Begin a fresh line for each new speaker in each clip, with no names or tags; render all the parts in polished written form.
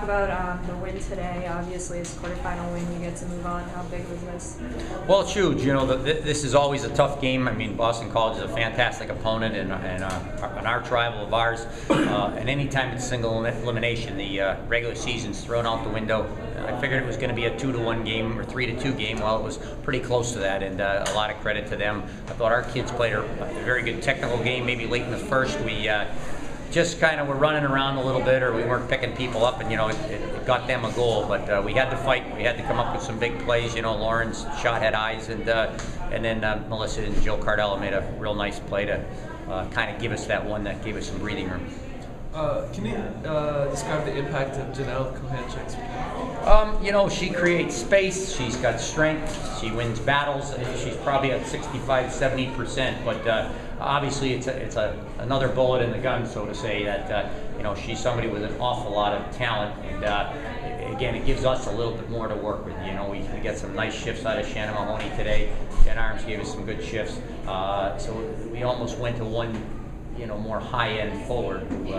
About the win today, obviously it's a quarterfinal win, you get to move on. How big was this?
Well, it's huge. You know, this is always a tough game. I mean, Boston College is a fantastic opponent and an arch rival of ours. And anytime it's single elimination, the regular season's thrown out the window. I figured it was going to be a 2-1 game or 3-2 game. Well, it was pretty close to that, and a lot of credit to them. I thought our kids played a very good technical game. Maybe late in the first, we just kind of were running around a little bit, or we weren't picking people up, and you know it got them a goal. But we had to fight. We had to come up with some big plays. You know, Lauren's shot had eyes, and then Melissa and Jill Cardella made a real nice play to kind of give us that one that gave us some breathing room.
Can you describe the impact of Janelle Kohanchek's game?
You know, she creates space, she's got strength, she wins battles, she's probably at 65-70%, but obviously it's another bullet in the gun, so to say, that you know, she's somebody with an awful lot of talent, and again, it gives us a little bit more to work with. You know, we get some nice shifts out of Shannon Mahoney today. Jen Arms gave us some good shifts, so we almost went to one, you know, more high-end forward who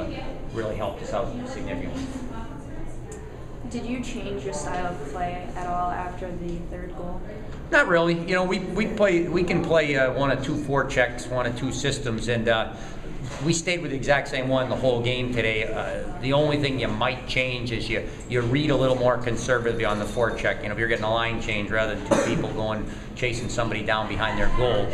really helped us out significantly.
Did you change your style of play at all after the third goal?
Not really. You know, we can play one of two forechecks, one of two systems, and we stayed with the exact same one the whole game today. The only thing you might change is you read a little more conservatively on the forecheck. You know, if you're getting a line change rather than two people going chasing somebody down behind their goal,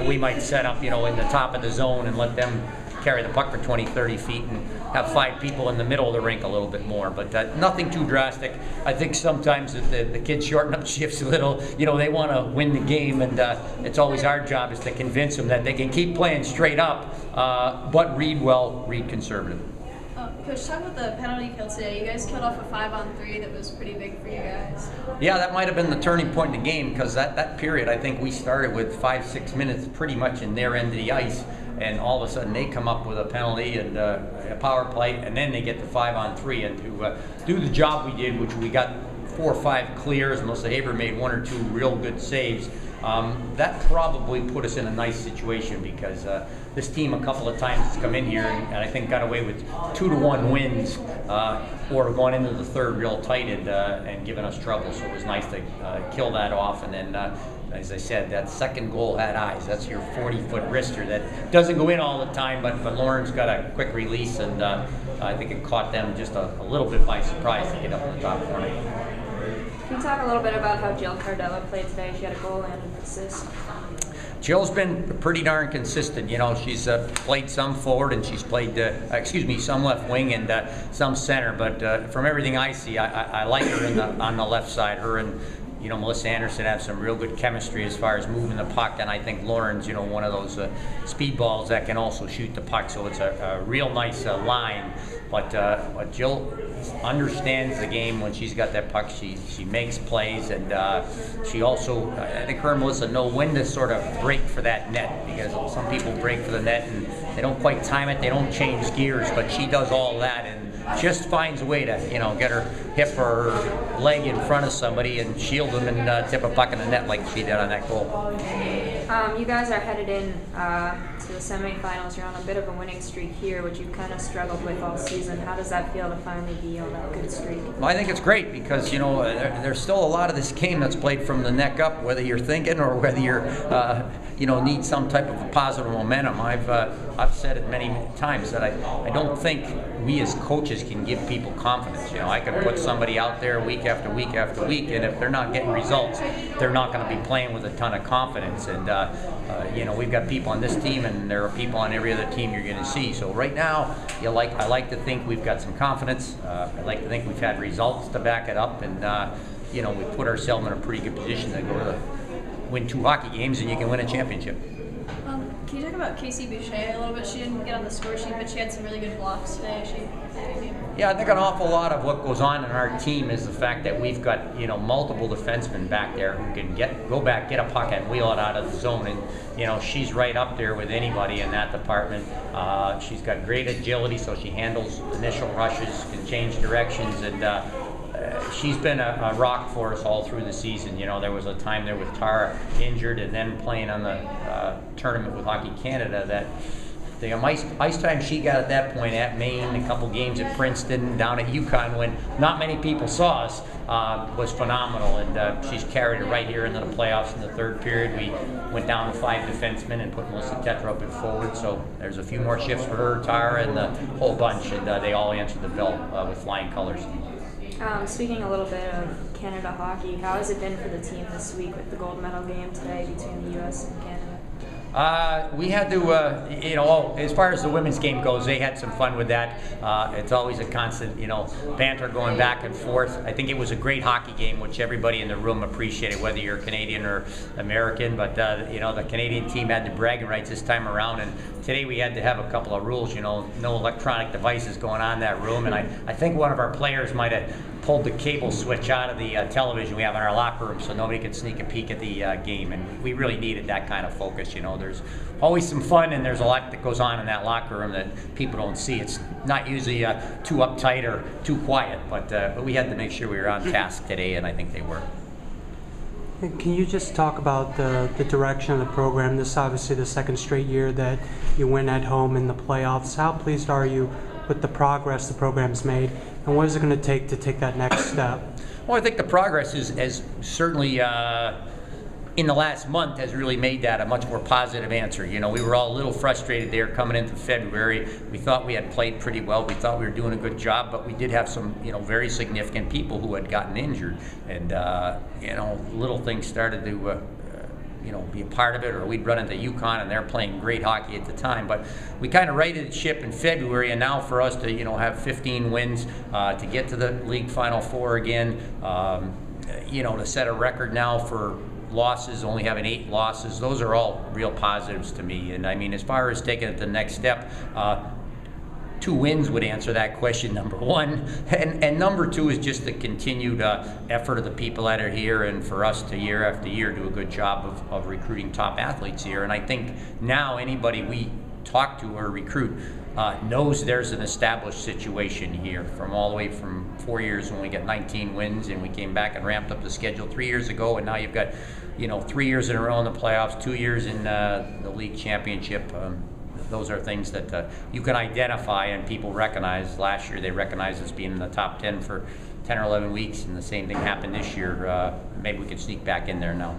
we might set up, you know, in the top of the zone and let them carry the puck for 20-30 feet and have five people in the middle of the rink a little bit more, but nothing too drastic. I think sometimes the kids shorten up shifts a little. You know, they want to win the game, and it's always our job is to convince them that they can keep playing straight up, but read well, read conservative.
Coach, talk about the penalty kill today. You guys killed off a 5-on-3 that was pretty big for you guys.
Yeah, that might have been the turning point in the game, because that period, I think we started with 5-6 minutes pretty much in their end of the ice, and all of a sudden they come up with a penalty and a power play, and then they get the 5-on-3, and to do the job we did, which we got 4 or 5 clears, Melissa Haber made 1 or 2 real good saves. That probably put us in a nice situation, because this team a couple of times has come in here and I think got away with 2-1 wins, or gone into the third real tight and given us trouble. So it was nice to kill that off, and then as I said, that second goal had eyes. That's your 40-foot wrister that doesn't go in all the time, but Lauren's got a quick release, and I think it caught them just a little bit by surprise to get up in the top corner.
Can you talk a little bit about how Jill Cardella played today? She had a goal and an assist.
Jill's been pretty darn consistent. You know, she's played some forward, and she's played, some left wing and some center. But from everything I see, I like her on the left side. Her and, you know, Melissa Anderson have some real good chemistry as far as moving the puck, and I think Lauren's, you know, one of those speedballs that can also shoot the puck. So it's a real nice line. But Jill understands the game when she's got that puck. She makes plays, and she also, I think her and Melissa know when to sort of break for that net, because some people break for the net and they don't quite time it, they don't change gears, but she does all that and just finds a way to, you know, get her hip or her leg in front of somebody and shield them and tip a puck in the net like she did on that goal.
You guys are headed in to the semifinals. You're on a bit of a winning streak here, which you've kind of struggled with all season. How does that feel to finally be on that good streak?
Well, I think it's great, because, you know, there's still a lot of this game that's played from the neck up, whether you're thinking or whether you're, you know, need some type of a positive momentum. I've said it many times that I don't think we as coaches can give people confidence. You know, I can put somebody out there week after week after week, and if they're not getting results, they're not going to be playing with a ton of confidence. And you know, we've got people on this team, and there are people on every other team you're going to see. So right now, I like to think we've got some confidence. I like to think we've had results to back it up, and you know, we put ourselves in a pretty good position to go to win 2 hockey games, and you can win a championship.
Can you talk about Casey Boucher a little bit? She didn't get on the score sheet, but she had some really good blocks today.
Yeah, I think an awful lot of what goes on in our team is the fact that we've got, you know, multiple defensemen back there who can go back, get a puck, and wheel it out of the zone. And, you know, she's right up there with anybody in that department. She's got great agility, so she handles initial rushes, can change directions, and she's been a rock for us all through the season. You know, there was a time there with Tara injured and then playing on the tournament with Hockey Canada that the ice time she got at that point at Maine, a couple games at Princeton, down at UConn when not many people saw us, was phenomenal. And she's carried it right here into the playoffs in the third period. We went down to 5 defensemen and put Melissa Tetra up at forward. So there's a few more shifts for her, Tara, and the whole bunch. And they all answered the bell with flying colors.
Speaking a little bit of Canada hockey, how has it been for the team this week with the gold medal game today between the U.S. and Canada?
We had to, you know, as far as the women's game goes, they had some fun with that. It's always a constant, you know, banter going back and forth. I think it was a great hockey game, which everybody in the room appreciated, whether you're Canadian or American. But, you know, the Canadian team had the bragging rights this time around. And today we had to have a couple of rules, you know, no electronic devices going on in that room. And I think one of our players might have pulled the cable switch out of the television we have in our locker room so nobody could sneak a peek at the game. And we really needed that kind of focus, you know. There's always some fun and there's a lot that goes on in that locker room that people don't see. It's not usually too uptight or too quiet, but we had to make sure we were on task today, and I think they were.
Can you just talk about the direction of the program? This is obviously the second straight year that you win at home in the playoffs. How pleased are you with the progress the program's made, and what is it going to take that next step?
Well, I think the progress has certainly in the last month has really made that a much more positive answer. You know, we were all a little frustrated there coming into February. We thought we had played pretty well. We thought we were doing a good job, but we did have some, you know, very significant people who had gotten injured, and you know, little things started to you know, be a part of it, or we'd run into UConn and they're playing great hockey at the time. But we kind of righted the ship in February, and now for us to, you know, have 15 wins, to get to the league Final Four again, you know, to set a record now for losses, only having 8 losses, those are all real positives to me. And I mean, as far as taking it to the next step, 2 wins would answer that question, number one. And number 2 is just the continued effort of the people that are here, and for us to year after year do a good job of recruiting top athletes here. And I think now anybody we talk to or recruit knows there's an established situation here, from all the way from 4 years when we got 19 wins and we came back and ramped up the schedule 3 years ago, and now you've got, you know, 3 years in a row in the playoffs, 2 years in the league championship. Those are things that you can identify and people recognize. Last year they recognized us being in the top 10 for 10 or 11 weeks, and the same thing happened this year. Maybe we could sneak back in there now.